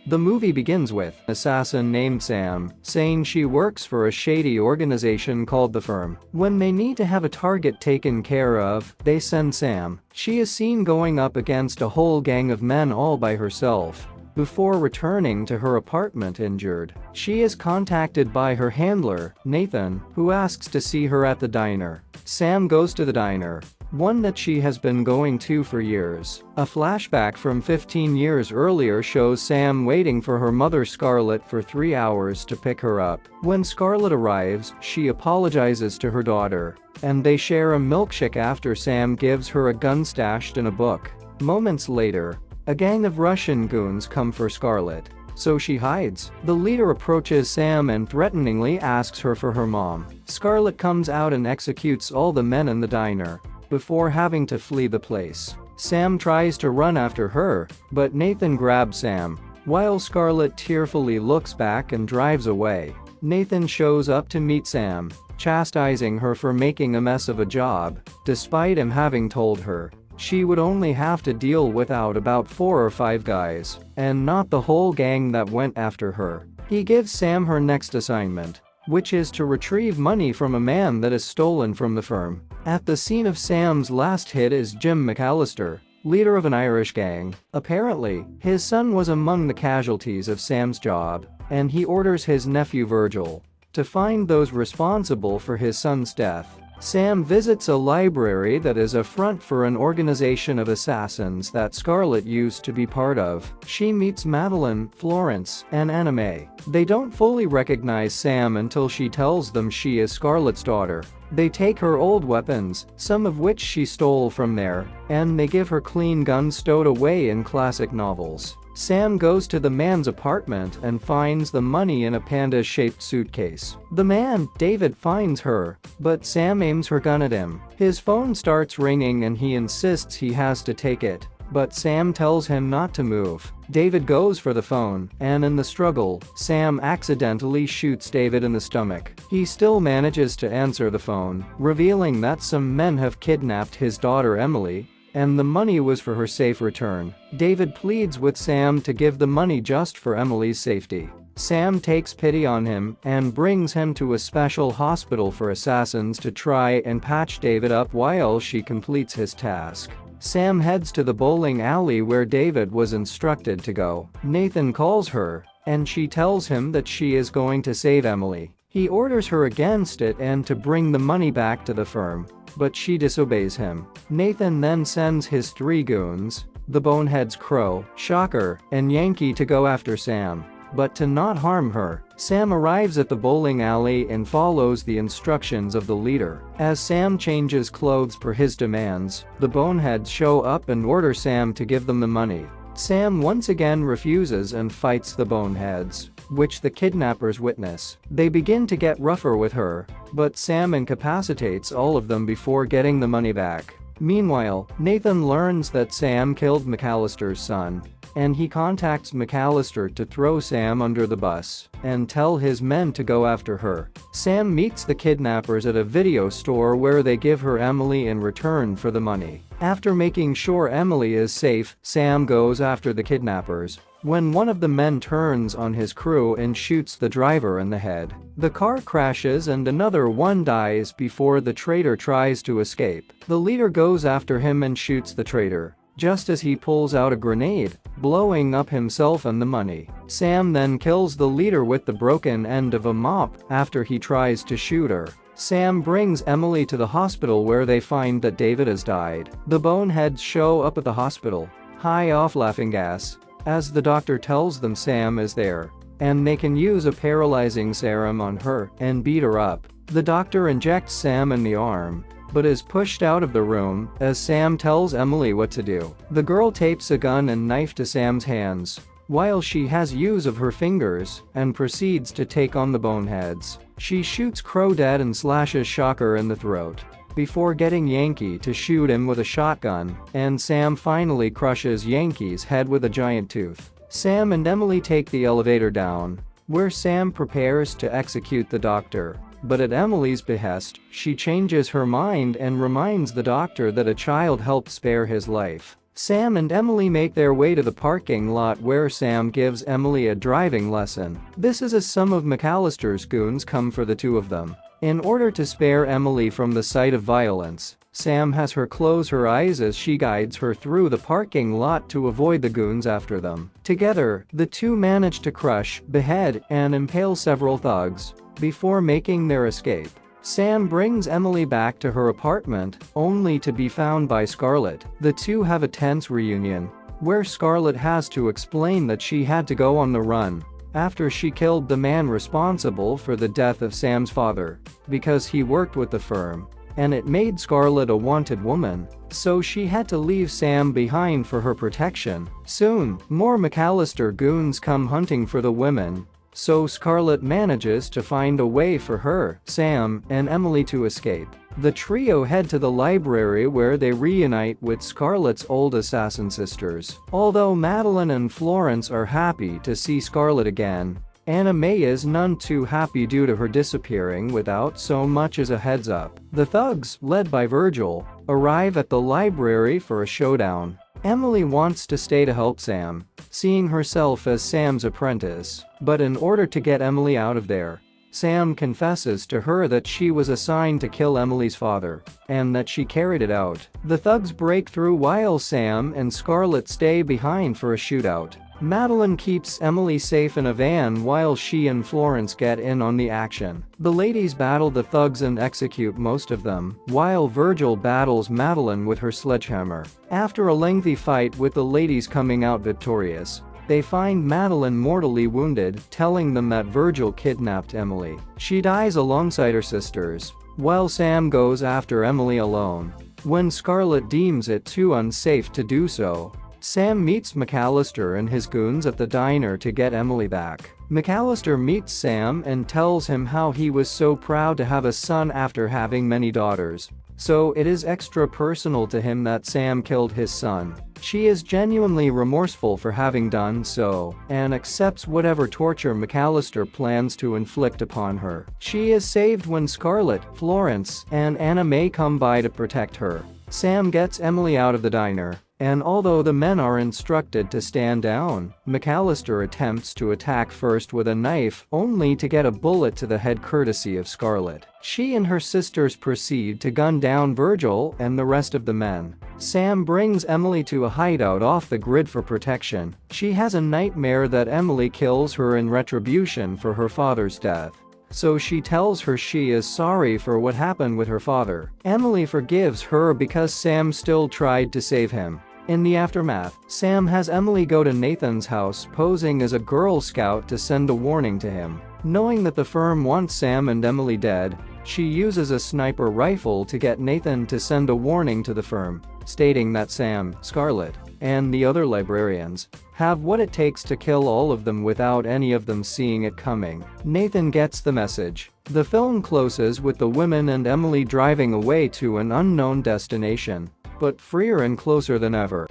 The movie begins with an assassin named Sam saying she works for a shady organization called The Firm. When they need to have a target taken care of, they send Sam. She is seen going up against a whole gang of men all by herself. Before returning to her apartment injured, she is contacted by her handler, Nathan, who asks to see her at the diner. Sam goes to the diner, one that she has been going to for years. A flashback from 15 years earlier shows Sam waiting for her mother Scarlett for 3 hours to pick her up. When Scarlett arrives, she apologizes to her daughter, and they share a milkshake after Sam gives her a gun stashed in a book. Moments later, a gang of Russian goons come for Scarlett, so she hides. The leader approaches Sam and threateningly asks her for her mom. Scarlett comes out and executes all the men in the diner before having to flee the place. Sam tries to run after her, but Nathan grabs Sam, while Scarlett tearfully looks back and drives away. Nathan shows up to meet Sam, chastising her for making a mess of a job, despite him having told her she would only have to deal with about 4 or 5 guys, and not the whole gang that went after her. He gives Sam her next assignment, which is to retrieve money from a man that is stolen from the firm. At the scene of Sam's last hit is Jim McAllister, leader of an Irish gang. Apparently, his son was among the casualties of Sam's job, and he orders his nephew Virgil to find those responsible for his son's death. Sam visits a library that is a front for an organization of assassins that Scarlett used to be part of. She meets Madeline, Florence, and Anime. They don't fully recognize Sam until she tells them she is Scarlett's daughter. They take her old weapons, some of which she stole from there, and they give her clean guns stowed away in classic novels. Sam goes to the man's apartment and finds the money in a panda-shaped suitcase. The man, David, finds her, but Sam aims her gun at him. His phone starts ringing and he insists he has to take it, but Sam tells him not to move. David goes for the phone, and in the struggle, Sam accidentally shoots David in the stomach. He still manages to answer the phone, revealing that some men have kidnapped his daughter Emily, and the money was for her safe return. David pleads with Sam to give the money just for Emily's safety. Sam takes pity on him and brings him to a special hospital for assassins to try and patch David up while she completes his task. Sam heads to the bowling alley where David was instructed to go. Nathan calls her, and she tells him that she is going to save Emily. He orders her against it and to bring the money back to the firm, but she disobeys him. Nathan then sends his 3 goons, the boneheads Crow, Shocker, and Yankee, to go after Sam, but to not harm her. Sam arrives at the bowling alley and follows the instructions of the leader. As Sam changes clothes per his demands, the boneheads show up and order Sam to give them the money. Sam once again refuses and fights the boneheads, which the kidnappers witness. They begin to get rougher with her, but Sam incapacitates all of them before getting the money back. Meanwhile, Nathan learns that Sam killed McAllister's son, and he contacts McAllister to throw Sam under the bus and tell his men to go after her. Sam meets the kidnappers at a video store where they give her Emily in return for the money. After making sure Emily is safe, Sam goes after the kidnappers, when one of the men turns on his crew and shoots the driver in the head. The car crashes and another one dies before the traitor tries to escape. The leader goes after him and shoots the traitor, just as he pulls out a grenade, blowing up himself and the money. Sam then kills the leader with the broken end of a mop after he tries to shoot her. Sam brings Emily to the hospital where they find that David has died. The boneheads show up at the hospital, high off laughing gas, as the doctor tells them Sam is there, and they can use a paralyzing serum on her and beat her up. The doctor injects Sam in the arm, but is pushed out of the room as Sam tells Emily what to do. The girl tapes a gun and knife to Sam's hands, while she has use of her fingers, and proceeds to take on the boneheads. She shoots Crow dead and slashes Shocker in the throat, before getting Yankee to shoot him with a shotgun, and Sam finally crushes Yankee's head with a giant tooth. Sam and Emily take the elevator down, where Sam prepares to execute the doctor, but at Emily's behest, she changes her mind and reminds the doctor that a child helped spare his life. Sam and Emily make their way to the parking lot where Sam gives Emily a driving lesson. This is as some of McAllister's goons come for the two of them. In order to spare Emily from the sight of violence, Sam has her close her eyes as she guides her through the parking lot to avoid the goons after them. Together, the two manage to crush, behead, and impale several thugs before making their escape. Sam brings Emily back to her apartment, only to be found by Scarlett. The two have a tense reunion, where Scarlett has to explain that she had to go on the run after she killed the man responsible for the death of Sam's father, because he worked with the firm, and it made Scarlett a wanted woman, so she had to leave Sam behind for her protection. Soon, more McAllister goons come hunting for the women, so Scarlett manages to find a way for her, Sam, and Emily to escape. The trio head to the library where they reunite with Scarlett's old assassin sisters. Although Madeline and Florence are happy to see Scarlett again, Anna May is none too happy due to her disappearing without so much as a heads up. The thugs, led by Virgil, arrive at the library for a showdown. Emily wants to stay to help Sam, seeing herself as Sam's apprentice, but in order to get Emily out of there, Sam confesses to her that she was assigned to kill Emily's father, and that she carried it out. The thugs break through while Sam and Scarlett stay behind for a shootout. Madeline keeps Emily safe in a van while she and Florence get in on the action. The ladies battle the thugs and execute most of them, while Virgil battles Madeline with her sledgehammer. After a lengthy fight with the ladies coming out victorious, they find Madeline mortally wounded, telling them that Virgil kidnapped Emily. She dies alongside her sisters, while Sam goes after Emily alone. When Scarlett deems it too unsafe to do so, Sam meets McAllister and his goons at the diner to get Emily back. McAllister meets Sam and tells him how he was so proud to have a son after having many daughters, so it is extra personal to him that Sam killed his son. She is genuinely remorseful for having done so, and accepts whatever torture McAllister plans to inflict upon her. She is saved when Scarlett, Florence, and Anna May come by to protect her. Sam gets Emily out of the diner, and although the men are instructed to stand down, McAllister attempts to attack first with a knife, only to get a bullet to the head courtesy of Scarlett. She and her sisters proceed to gun down Virgil and the rest of the men. Sam brings Emily to a hideout off the grid for protection. She has a nightmare that Emily kills her in retribution for her father's death, so she tells her she is sorry for what happened with her father. Emily forgives her because Sam still tried to save him. In the aftermath, Sam has Emily go to Nathan's house posing as a Girl Scout to send a warning to him. Knowing that the firm wants Sam and Emily dead, she uses a sniper rifle to get Nathan to send a warning to the firm, stating that Sam, Scarlett, and the other librarians have what it takes to kill all of them without any of them seeing it coming. Nathan gets the message. The film closes with the women and Emily driving away to an unknown destination, but freer and closer than ever.